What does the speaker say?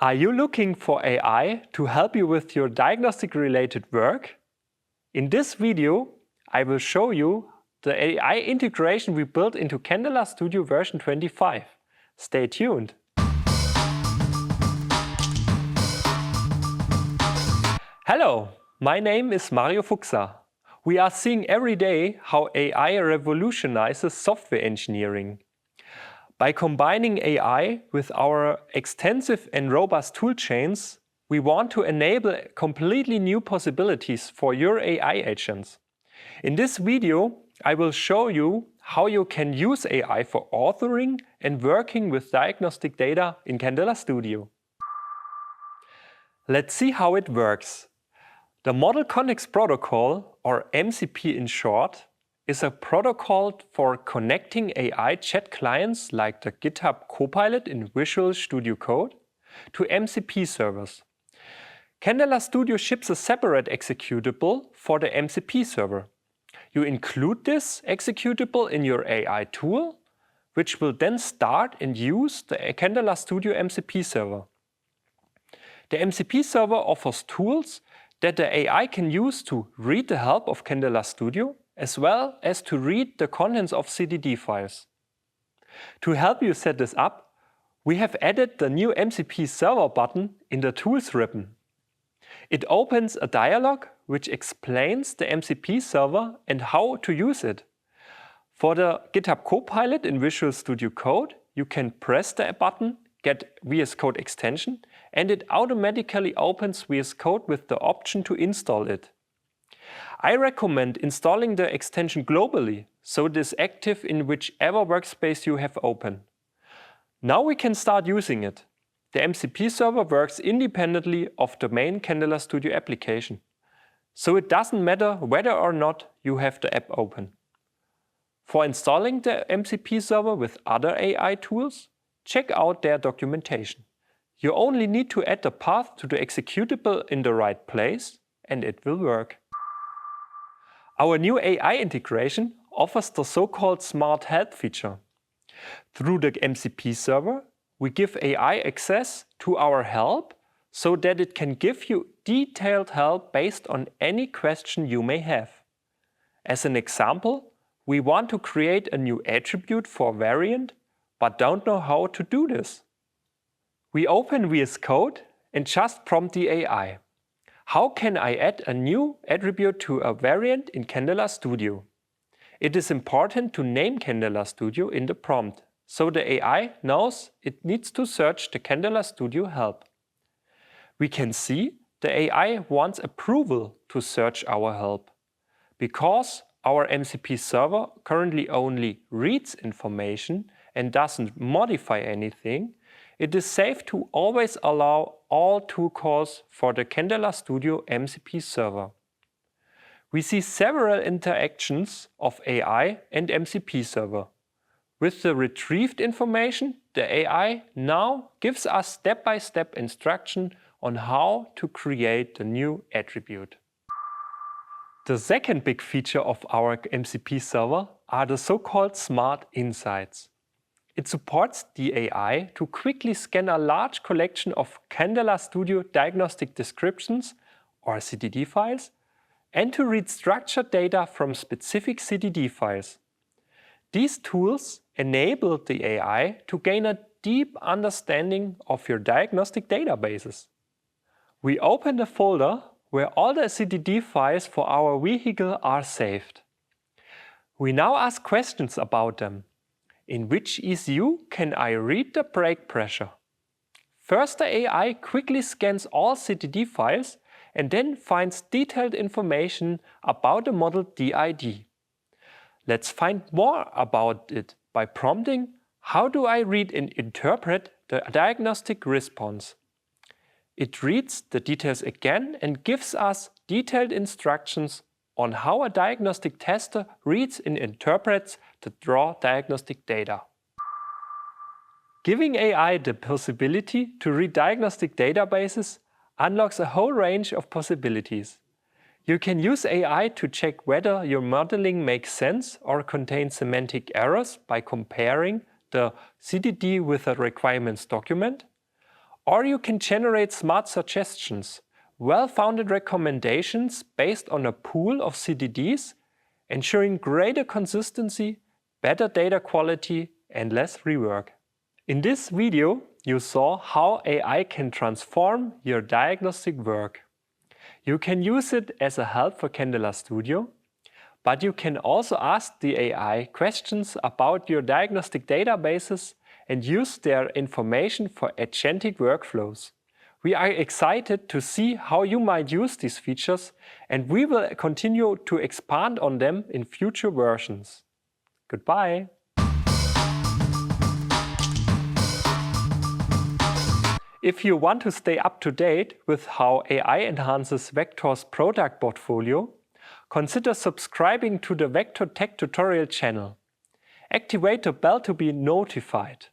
Are you looking for AI to help you with your diagnostic-related work? In this video, I will show you the AI integration we built into CANdelaStudio version 25. Stay tuned! Hello, my name is Mario Fuchser. We are seeing every day how AI revolutionizes software engineering. By combining AI with our extensive and robust toolchains, we want to enable completely new possibilities for your AI agents. In this video, I will show you how you can use AI for authoring and working with diagnostic data in CANdelaStudio. Let's see how it works. The Model Context Protocol, or MCP in short, is a protocol for connecting AI chat clients like the GitHub Copilot in Visual Studio Code to MCP servers. CANdelaStudio ships a separate executable for the MCP server. You include this executable in your AI tool, which will then start and use the CANdelaStudio MCP server. The MCP server offers tools that the AI can use to read the help of CANdelaStudio, as well as to read the contents of CDD files. To help you set this up, we have added the new MCP server button in the Tools ribbon. It opens a dialog which explains the MCP server and how to use it. For the GitHub Copilot in Visual Studio Code, you can press the button, get VS Code extension, and it automatically opens VS Code with the option to install it. I recommend installing the extension globally, so it is active in whichever workspace you have open. Now we can start using it. The MCP server works independently of the main CANdelaStudio application, so it doesn't matter whether or not you have the app open. For installing the MCP server with other AI tools, check out their documentation. You only need to add the path to the executable in the right place, and it will work. Our new AI integration offers the so-called Smart Help feature. Through the MCP server, we give AI access to our help so that it can give you detailed help based on any question you may have. As an example, we want to create a new attribute for variant, but don't know how to do this. We open VS Code and just prompt the AI. How can I add a new attribute to a variant in CANdelaStudio? It is important to name CANdelaStudio in the prompt, so the AI knows it needs to search the CANdelaStudio help. We can see the AI wants approval to search our help. Because our MCP server currently only reads information and doesn't modify anything, it is safe to always allow all tool calls for the CANdelaStudio MCP server. We see several interactions of AI and MCP server. With the retrieved information, the AI now gives us step-by-step instruction on how to create the new attribute. The second big feature of our MCP server are the so-called Smart Insights. It supports the AI to quickly scan a large collection of CANdelaStudio diagnostic descriptions, or CDD files, and to read structured data from specific CDD files. These tools enable the AI to gain a deep understanding of your diagnostic databases. We open the folder where all the CDD files for our vehicle are saved. We now ask questions about them. In which ECU can I read the brake pressure? First, the AI quickly scans all CDD files and then finds detailed information about the model DID. Let's find more about it by prompting, how do I read and interpret the diagnostic response? It reads the details again and gives us detailed instructions on how a diagnostic tester reads and interprets the raw diagnostic data. Giving AI the possibility to read diagnostic databases unlocks a whole range of possibilities. You can use AI to check whether your modeling makes sense or contains semantic errors by comparing the CDD with a requirements document, Or you can generate smart suggestions, well-founded recommendations based on a pool of CDDs, ensuring greater consistency, better data quality, and less rework. In this video, you saw how AI can transform your diagnostic work. You can use it as a help for CANdelaStudio, but you can also ask the AI questions about your diagnostic databases and use their information for agentic workflows. We are excited to see how you might use these features, and we will continue to expand on them in future versions. Goodbye! If you want to stay up to date with how AI enhances Vector's product portfolio, consider subscribing to the Vector Tech tutorial channel. Activate the bell to be notified.